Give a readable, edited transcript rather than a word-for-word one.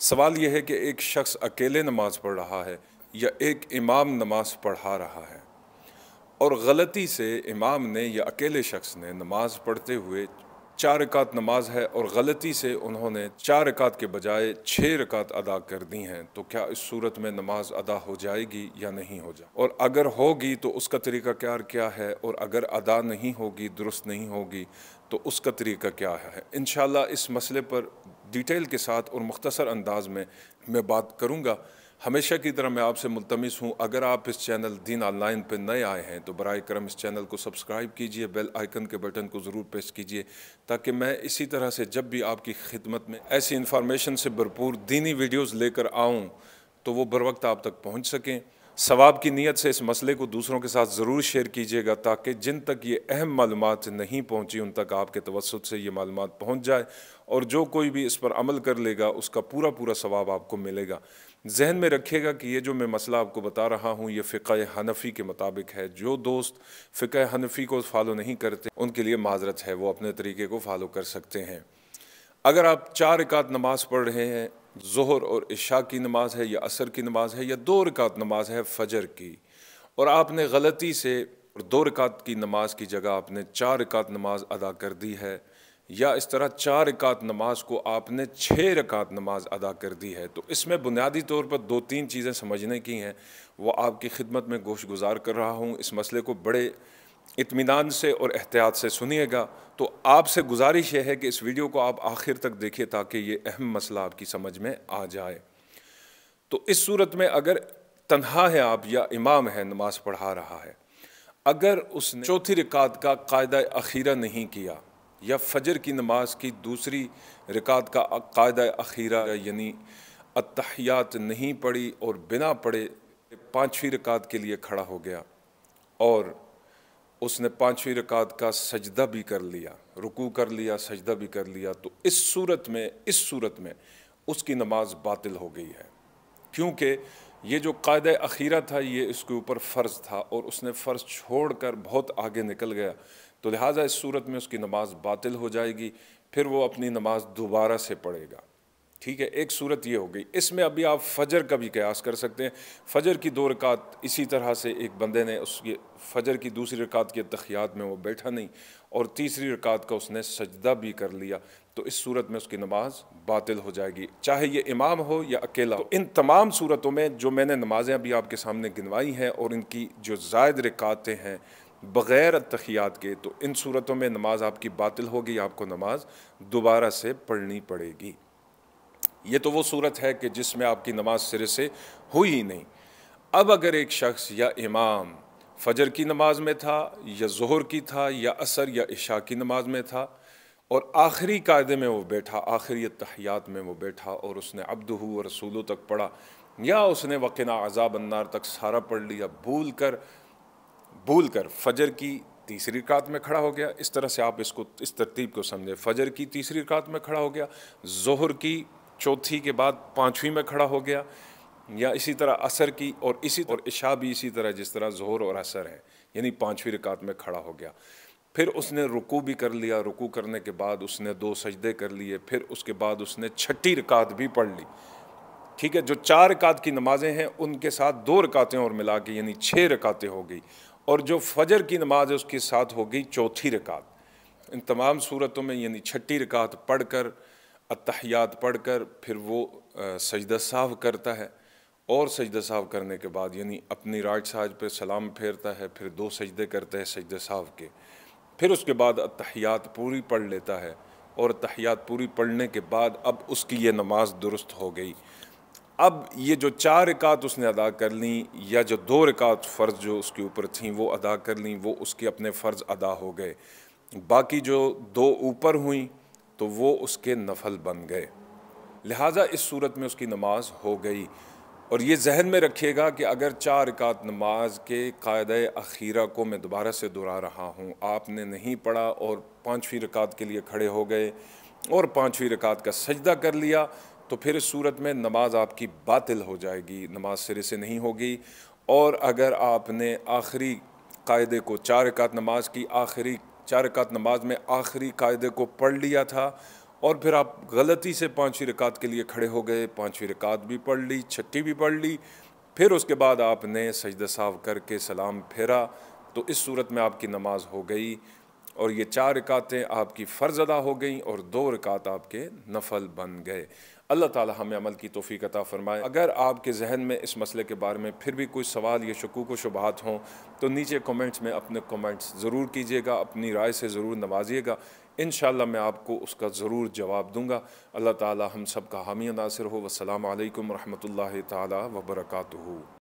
سوال یہ ہے کہ ایک شخص اکیلے نماز پڑھ رہا ہے یا ایک امام نماز پڑھا رہا ہے، اور غلطی سے امام نے یا اکیلے شخص نے نماز پڑھتے ہوئے 4 رکعت نماز ہے اور غلطی سے انہوں نے 4 رکعت کے بجائے 6 رکعت ادا کر دی ہیں، تو کیا اس صورت میں نماز ادا ہو جائے گی یا نہیں ہو جائے؟ اور اگر ہوگی تو اس کا طریقہ کار کیا ہے، اور اگر ادا نہیں ہوگی، درست نہیں ہوگی، تو اس کا طریقہ کیا ہے؟ انشاءاللہ اس مسئلے پر ڈیٹیل کے ساتھ اور مختصر انداز میں بات کروں گا۔ ہمیشہ کی طرح میں آپ سے ملتمس ہوں، اگر آپ اس چینل دین آن لائن پہ نئے آئے ہیں تو برائے کرم اس چینل کو سبسکرائب کیجئے، بیل آئیکن کے بٹن کو ضرور پریس کیجئے، تاکہ میں اسی طرح سے جب بھی آپ کی خدمت میں ایسی انفارمیشن سے بھرپور دینی ویڈیوز لے کر آؤں تو وہ بر وقت آپ تک پہنچ سکیں۔ ثواب کی نیت سے اس مسئلے کو دوسروں کے ساتھ ضرور شیئر کیجیے گا، تاکہ جن تک یہ اہم معلومات نہیں پہنچی ان تک آپ کے توسط سے یہ معلومات پہنچ جائے، اور جو کوئی بھی اس پر عمل کر لے گا اس کا پورا ثواب آپ کو ملے گا۔ ذہن میں رکھیے گا کہ یہ جو میں مسئلہ آپ کو بتا رہا ہوں یہ فقہ حنفی کے مطابق ہے۔ جو دوست فقہ حنفی کو فالو نہیں کرتے ان کے لیے معذرت ہے، وہ اپنے طریقے کو فالو کر سکتے ہیں۔ اگر آپ 4 رکعت نماز پڑھ رہے ہیں، ظہر اور عشاء کی نماز ہے یا عصر کی نماز ہے یا 2 رکعت نماز ہے فجر کی، اور آپ نے غلطی سے 2 رکعت کی نماز کی جگہ آپ نے 4 رکعت نماز ادا کر دی ہے، یا اس طرح 4 رکعت نماز کو آپ نے 6 رکعت نماز ادا کر دی ہے، تو اس میں بنیادی طور پر 2-3 چیزیں سمجھنے کی ہیں، وہ آپ کی خدمت میں گوش گزار کر رہا ہوں۔ اس مسئلے کو بڑے اطمینان سے اور احتیاط سے سنیے گا، تو آپ سے گزارش یہ ہے کہ اس ویڈیو کو آپ آخر تک دیکھیں تاکہ یہ اہم مسئلہ آپ کی سمجھ میں آ جائے۔ تو اس صورت میں اگر تنہا ہے آپ یا امام ہے نماز پڑھا رہا ہے، اگر اس نے چوتھی رکعت کا قاعدہ اخیرہ نہیں کیا، یا فجر کی نماز کی دوسری رکعت کا قاعدہ اخیرہ یعنی التحیات نہیں پڑھی اور بنا پڑھے 5ویں رکعت کے لیے کھڑا ہو گیا، اور اس نے 5ویں رکعت کا سجدہ بھی کر لیا، رکوع کر لیا، سجدہ بھی کر لیا، تو اس صورت میں اس کی نماز باطل ہو گئی ہے، کیونکہ یہ جو قاعدہ اخیرہ تھا یہ اس کے اوپر فرض تھا، اور اس نے فرض چھوڑ کر بہت آگے نکل گیا، تو لہٰذا اس صورت میں اس کی نماز باطل ہو جائے گی، پھر وہ اپنی نماز دوبارہ سے پڑھے گا۔ ٹھیک ہے، ایک صورت یہ ہو گئی۔ اس میں ابھی آپ فجر کا بھی قیاس کر سکتے ہیں۔ فجر کی 2 رکعت اسی طرح سے ایک بندے نے فجر کی دوسری رکعت کے تحیات میں وہ بیٹھا نہیں، اور تیسری رکعت کا اس نے سجدہ بھی کر لیا، تو اس صورت میں اس کی نماز باطل ہو جائے گی، چاہے یہ امام ہو یا اکیلا ہو۔ ان تمام صورتوں میں جو میں نے نمازیں ابھی آپ کے سامنے گنوائی ہیں اور ان کی جو زائد رکعتیں ہیں بغیر التحیات کے، تو ان صورتوں میں نماز آپ کی باطل ہوگی، آپ کو نماز دوبارہ سے پڑھنی پڑے گی۔ یہ تو وہ صورت ہے کہ جس میں آپ کی نماز سرے سے ہوئی ہی نہیں۔ اب اگر ایک شخص یا امام فجر کی نماز میں تھا یا ظہر کی تھا یا عصر یا عشاء کی نماز میں تھا، اور آخری قاعدے میں وہ بیٹھا، آخری التحیات میں وہ بیٹھا، اور اس نے عبدہ و رسولہ تک پڑھا، یا اس نے وقنا عذاب النار تک سارا پڑھ لیا، بھول کر فجر کی تیسری رکعت میں کھڑا ہو گیا۔ اس طرح سے آپ اس ترتیب کو سمجھیں، فجر کی تیسری رکعت میں کھڑا ہو گیا، ظہر کی چوتھی کے بعد 5ویں میں کھڑا ہو گیا، یا اسی طرح عصر کی، اور عشاء بھی اسی طرح جس طرح ظہر اور عصر ہے، یعنی 5ویں رکعت میں کھڑا ہو گیا۔ پھر اس نے رکوع بھی کر لیا، رکوع کرنے کے بعد اس نے 2 سجدے کر لیے، پھر اس کے بعد اس نے 6ٹھی رکعت بھی پڑھ لی۔ ٹھیک ہے، جو 4 رکعت کی نمازیں ہیں ان کے ساتھ 2 رکعتیں اور ملا کے یعنی 6 رکعتیں ہو گئی، اور جو فجر کی نماز ہے اس کے ساتھ ہو گئی 4تھی رکعت۔ ان تمام صورتوں میں یعنی 6ٹھی رکعت پڑھ کر، التحیات پڑھ کر، پھر وہ سجدہ سہو کرتا ہے، اور سجدہ سہو کرنے کے بعد یعنی اپنی رائٹ سائڈ پہ سلام پھیرتا ہے، پھر 2 سجدے کرتا ہے سجدہ سہو کے، پھر اس کے بعد التحیات پوری پڑھ لیتا ہے، اور التحیات پوری پڑھنے کے بعد اب اس کی یہ نماز درست ہو گئی۔ اب یہ جو 4 رکعت اس نے ادا کر لیں، یا جو 2 رکعت فرض جو اس کے اوپر تھیں وہ ادا کر لیں، وہ اس کے اپنے فرض ادا ہو گئے، باقی جو 2 اوپر ہوئیں تو وہ اس کے نفل بن گئے، لہٰذا اس صورت میں اس کی نماز ہو گئی۔ اور یہ ذہن میں رکھیے گا کہ اگر 4 رکعت نماز کے قاعدہ اخیرہ کو میں دوبارہ سے دہرا رہا ہوں، آپ نے نہیں پڑھا اور 5ویں رکعت کے لیے کھڑے ہو گئے اور 5ویں رکعت کا سجدہ کر لیا، تو پھر اس صورت میں نماز آپ کی باطل ہو جائے گی، نماز سرے سے نہیں ہوگی۔ اور اگر آپ نے آخری قاعدے کو 4 رکعت نماز کی 4 رکعت نماز میں آخری قاعدے کو پڑھ لیا تھا، اور پھر آپ غلطی سے 5ویں رکعت کے لیے کھڑے ہو گئے، 5ویں رکعت بھی پڑھ لی، 6ٹھی بھی پڑھ لی، پھر اس کے بعد آپ نے سجدہ سہو کر کے سلام پھیرا، تو اس صورت میں آپ کی نماز ہو گئی، اور یہ 4 رکعتیں آپ کی فرض ادا ہو گئیں اور 2 رکعت آپ کے نفل بن گئے۔ اللہ تعالی ہمیں عمل کی توفیق عطا فرمائے۔ اگر آپ کے ذہن میں اس مسئلے کے بارے میں پھر بھی کوئی سوال یا شکوک و شبہات ہوں تو نیچے کمنٹس میں اپنے کمنٹس ضرور کیجیے گا، اپنی رائے سے ضرور نوازیے گا، انشاءاللہ میں آپ کو اس کا ضرور جواب دوں گا۔ اللہ تعالی ہم سب کا حامی و ناصر ہو۔ والسلام علیکم ورحمۃ اللہ تعالی وبرکاتہ۔